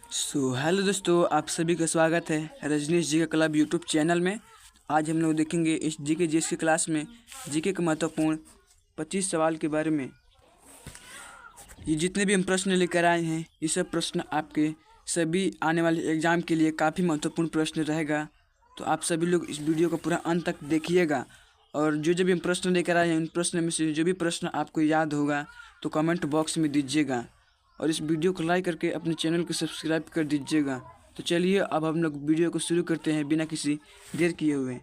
Hello दोस्तों, आप सभी का स्वागत है रजनीश जी का क्लब यूट्यूब चैनल में। आज हम लोग देखेंगे इस जीके जीएस की क्लास में जीके के महत्वपूर्ण 25 सवाल के बारे में। ये जितने भी हम प्रश्न लेकर आए हैं, ये सब प्रश्न आपके सभी आने वाले एग्ज़ाम के लिए काफ़ी महत्वपूर्ण प्रश्न रहेगा। तो आप सभी लोग इस वीडियो को पूरा अंत तक देखिएगा और जो भी हम प्रश्न लेकर आए हैं, उन प्रश्न में से जो भी प्रश्न आपको याद होगा तो कमेंट बॉक्स में दीजिएगा और इस वीडियो को लाइक करके अपने चैनल को सब्सक्राइब कर दीजिएगा। तो चलिए अब हम लोग वीडियो को शुरू करते हैं बिना किसी देर किए हुए।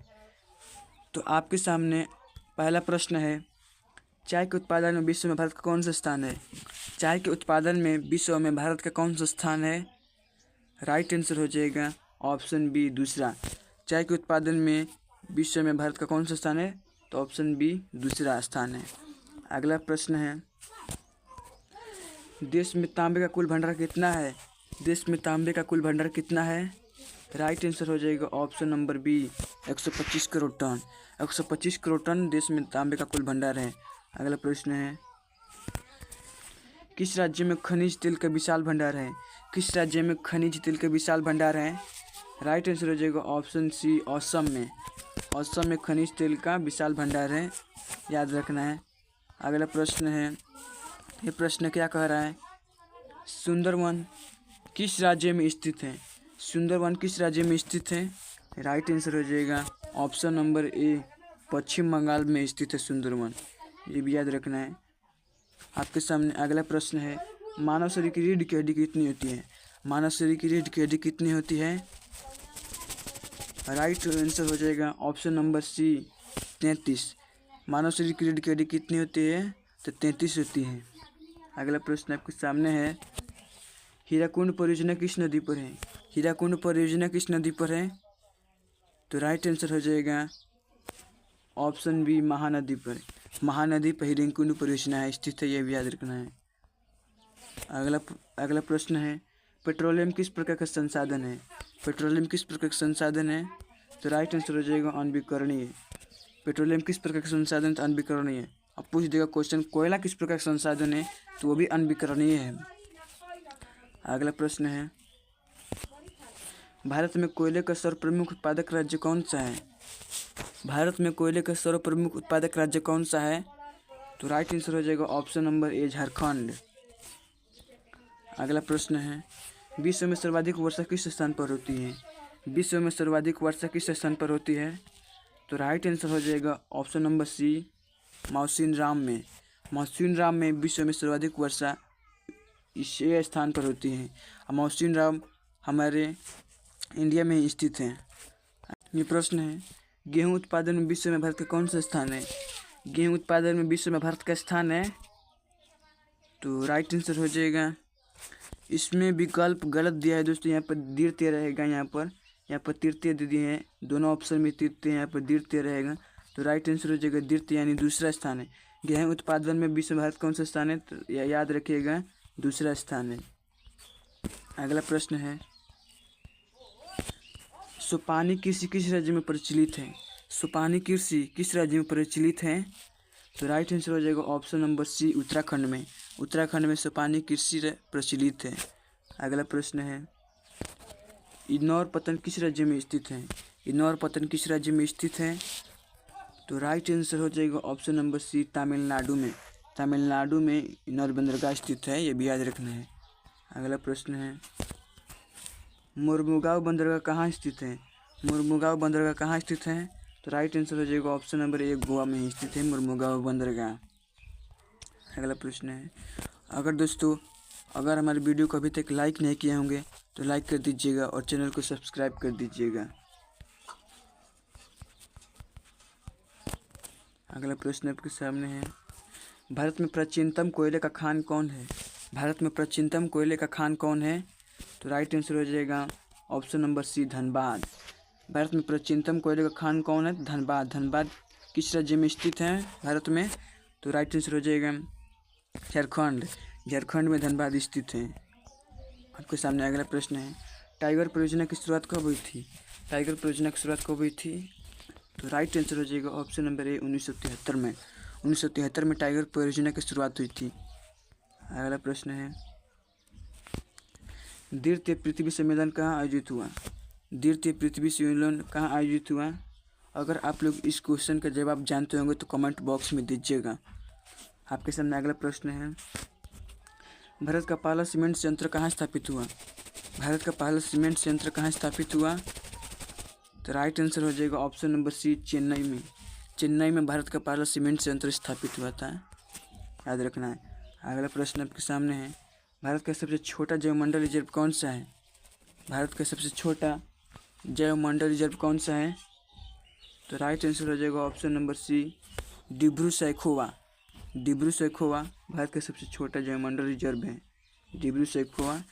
तो आपके सामने पहला प्रश्न है, चाय के उत्पादन में विश्व में भारत का कौन सा स्थान है? चाय के उत्पादन में विश्व में भारत का कौन सा स्थान है? राइट आंसर हो जाएगा ऑप्शन बी दूसरा। चाय के उत्पादन में विश्व में भारत का कौन सा स्थान है? तो ऑप्शन बी दूसरा स्थान है। अगला प्रश्न है, देश में तांबे का कुल भंडार कितना है? देश में तांबे का कुल भंडार कितना है? राइट आंसर हो जाएगा option number B 125 crore ton. 125 crore ton देश में तांबे का कुल भंडार है। अगला प्रश्न है, किस राज्य में खनिज तेल का विशाल भंडार है? किस राज्य में खनिज तेल का विशाल भंडार है? राइट आंसर हो जाएगा ऑप्शन सी असम में। असम में खनिज तेल का विशाल भंडार है, याद रखना है। अगला प्रश्न है, ये प्रश्न क्या कह रहा है, सुंदरवन किस राज्य में स्थित है? सुंदरवन किस राज्य में स्थित है? राइट आंसर हो जाएगा ऑप्शन नंबर ए पश्चिम बंगाल में स्थित है सुंदरवन, ये भी याद रखना है। आपके सामने अगला प्रश्न है, मानव शरीर की रीढ़ की हड्डी कितनी होती है? मानव शरीर की रीढ़ की हड्डी कितनी होती है? राइट आंसर हो जाएगा ऑप्शन नंबर सी 33। मानव शरीर की रीढ़ की हड्डी कितनी होती है? तो 33 होती है। अगला प्रश्न आपके सामने है, हीराकुंड परियोजना किस नदी पर है? हीराकुंड परियोजना किस नदी पर है? तो राइट आंसर हो जाएगा ऑप्शन बी महानदी पर। महानदी पर हीराकुंड परियोजना है स्थित है, यह भी याद रखना है। अगला प्रश्न है, पेट्रोलियम किस प्रकार का संसाधन है? पेट्रोलियम किस प्रकार का संसाधन है? तो राइट आंसर हो जाएगा अनविकरणीय। पेट्रोलियम किस प्रकार का संसाधन? तो अनविकरणीय है। अब पूछ देगा क्वेश्चन, कोयला किस प्रकार का संसाधन है? तो वो भी अनविकरणीय है। अगला प्रश्न है, भारत में कोयले का सर्वप्रमुख उत्पादक राज्य कौन सा है? भारत में कोयले का सर्वप्रमुख उत्पादक राज्य कौन सा है? तो राइट आंसर हो जाएगा ऑप्शन नंबर ए झारखंड। अगला प्रश्न है, विश्व में सर्वाधिक वर्षा किस स्थान पर होती है? विश्व में सर्वाधिक वर्षा किस स्थान पर होती है? तो राइट आंसर हो जाएगा ऑप्शन नंबर सी मौसिनराम में। मौसिनराम में विश्व में सर्वाधिक वर्षा इस स्थान पर होती है। मौसिनराम हमारे इंडिया में ही स्थित है। ये प्रश्न है, गेहूं उत्पादन में विश्व में भारत का कौन सा स्थान है? गेहूं उत्पादन में विश्व में भारत का स्थान है। तो राइट आंसर हो जाएगा, इसमें विकल्प गलत दिया है दोस्तों, यहाँ पर द्वितीय रहेगा। यहाँ पर तृतीय दे दिए हैं, दोनों ऑप्शन में तृतीय, यहाँ पर द्वितीय रहेगा। तो राइट आंसर हो जाएगा द्वितीय यानी दूसरा स्थान है। गेहूं उत्पादन में विश्व में भारत कौन सा स्थान है? तो याद रखिएगा दूसरा स्थान है। अगला प्रश्न है, सुपानी कृषि किस राज्य में प्रचलित है? सुपानी कृषि किस राज्य में प्रचलित है? तो राइट आंसर हो जाएगा ऑप्शन नंबर सी उत्तराखंड में। उत्तराखंड में सुपानी कृषि प्रचलित है। अगला प्रश्न है, इनौर पत्तन किस राज्य में स्थित है? इनौर पत्तन किस राज्य में स्थित है? तो राइट आंसर हो जाएगा ऑप्शन नंबर सी तमिलनाडु में। तमिलनाडु में इनौर बंदरगाह स्थित है, ये भी याद रखना है। अगला प्रश्न है, मुर्मुगांव बंदरगाह कहाँ स्थित है? मुर्मुगांव बंदरगाह कहाँ स्थित है? तो राइट आंसर हो जाएगा ऑप्शन नंबर ए गोवा में स्थित है मुर्मुगांव बंदरगाह। अगला प्रश्न है, अगर हमारे वीडियो को अभी तक लाइक नहीं किए होंगे तो लाइक कर दीजिएगा और चैनल को सब्सक्राइब कर दीजिएगा। अगला प्रश्न आपके सामने है, भारत में प्राचीनतम कोयले का खान कौन है? भारत में प्राचीनतम कोयले का खान कौन है? तो राइट आंसर हो जाएगा option number C Dhanbad. Bharat में प्राचीनतम कोयले का खान कौन है? धनबाद। धनबाद किस राज्य में स्थित है भारत में? तो राइट आंसर हो जाएगा झारखंड। झारखंड में धनबाद स्थित है। आपके सामने अगला प्रश्न है, टाइगर परियोजना की शुरुआत कब हुई थी? टाइगर परियोजना की शुरुआत कब हुई थी? तो राइट आंसर हो जाएगा ऑप्शन नंबर ए 1973 में। 1973 में टाइगर परियोजना की शुरुआत हुई थी। अगला प्रश्न है, द्वितीय पृथ्वी सम्मेलन कहाँ आयोजित हुआ? द्वितीय पृथ्वी सम्मेलन कहाँ आयोजित हुआ? अगर आप लोग इस क्वेश्चन का जवाब जानते होंगे तो कमेंट बॉक्स में दीजिएगा। आपके सामने अगला प्रश्न है, भारत का पहला सीमेंट संयंत्र कहाँ स्थापित हुआ? भारत का पहला सीमेंट संयंत्र कहाँ स्थापित हुआ? तो राइट आंसर हो जाएगा ऑप्शन नंबर सी, चेन्नई में। चेन्नई में भारत का पहला सीमेंट संयंत्र स्थापित हुआ था, याद रखना है। अगला प्रश्न आपके सामने है, भारत का सबसे छोटा जैवमंडल रिजर्व कौन सा है? भारत का सबसे छोटा जैवमंडल रिजर्व कौन सा है? तो राइट आंसर हो जाएगा option number C, Dibru-Saikhowa. Dibru-Saikhowa Bharat का सबसे छोटा जैवमंडल रिजर्व है, डिब्रू-सैखोवा।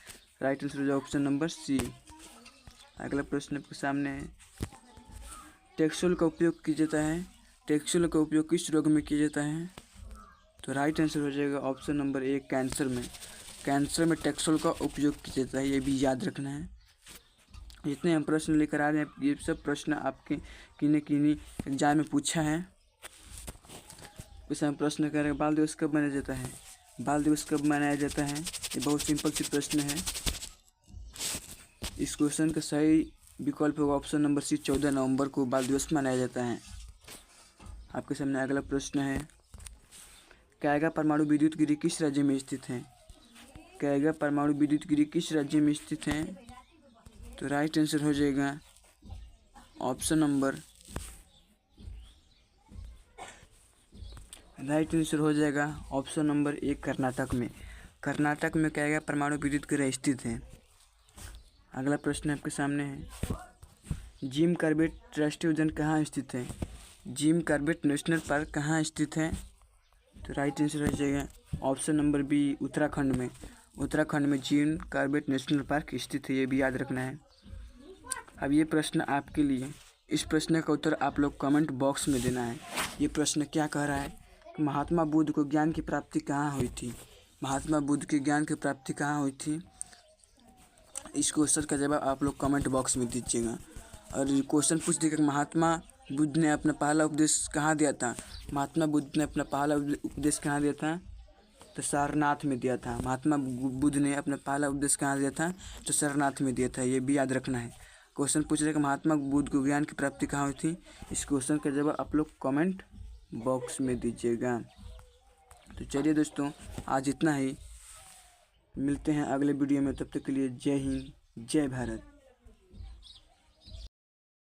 राइट आंसर हो जाएगा ऑप्शन नंबर सी। अगला प्रश्न आपके सामने है, टेक्सोल का उपयोग किया जाता है? टेक्सोल का उपयोग किस रोग में किया जाता है? तो राइट आंसर हो जाएगा ऑप्शन नंबर ए, कैंसर में। कैंसर में टेक्सोल का उपयोग किया जाता है, ये भी याद रखना है। जितने हम प्रश्न लेकर आ रहे हैं ये सब प्रश्न आपके किन्हीं एग्जाम में पूछा है। इसे हम प्रश्न कर रहे हैं, बाल दिवस कब मनाया जाता है? बाल दिवस कब मनाया जाता है? ये बहुत सिंपल सी प्रश्न है। इस क्वेश्चन का सही विकल्प होगा ऑप्शन नंबर सी, 14 नवंबर को बाल दिवस मनाया जाता है। आपके सामने अगला प्रश्न है, कैगा परमाणु विद्युत गिरी किस राज्य में स्थित है? कैगा परमाणु विद्युत गिरी किस राज्य में स्थित है? तो राइट आंसर हो जाएगा ऑप्शन नंबर ए, कर्नाटक में। कर्नाटक में कैगा परमाणु विद्युत गिरी स्थित है। अगला प्रश्न आपके सामने है, जिम कॉर्बेट राष्ट्रीय उद्यान कहाँ स्थित है? जिम कॉर्बेट नेशनल पार्क कहाँ स्थित है? तो राइट आंसर हो जाएगा ऑप्शन नंबर बी, उत्तराखंड में। उत्तराखंड में जिम कॉर्बेट नेशनल पार्क स्थित है, ये भी याद रखना है। अब ये प्रश्न आपके लिए, इस प्रश्न का उत्तर आप लोग कमेंट बॉक्स में देना है। ये प्रश्न क्या कह रहा है कि महात्मा बुद्ध को ज्ञान की प्राप्ति कहाँ हुई थी? महात्मा बुद्ध की ज्ञान की प्राप्ति कहाँ हुई थी? इस क्वेश्चन का जवाब आप लोग कमेंट बॉक्स में दीजिएगा। और क्वेश्चन पूछ दिया कि महात्मा बुद्ध ने अपना पहला उपदेश कहाँ दिया था? महात्मा बुद्ध ने अपना पहला उपदेश कहाँ दिया था? तो सारनाथ में दिया था। महात्मा बुद्ध ने अपना पहला उपदेश कहाँ दिया था? तो सारनाथ में दिया था, ये भी याद रखना है। क्वेश्चन पूछ रहे कि महात्मा बुद्ध को ज्ञान की प्राप्ति कहाँ हुई थी? इस क्वेश्चन का जवाब आप लोग कमेंट बॉक्स में दीजिएगा। तो चलिए दोस्तों, आज इतना ही। मिलते हैं अगले वीडियो में, तब तक के लिए जय हिंद, जय भारत।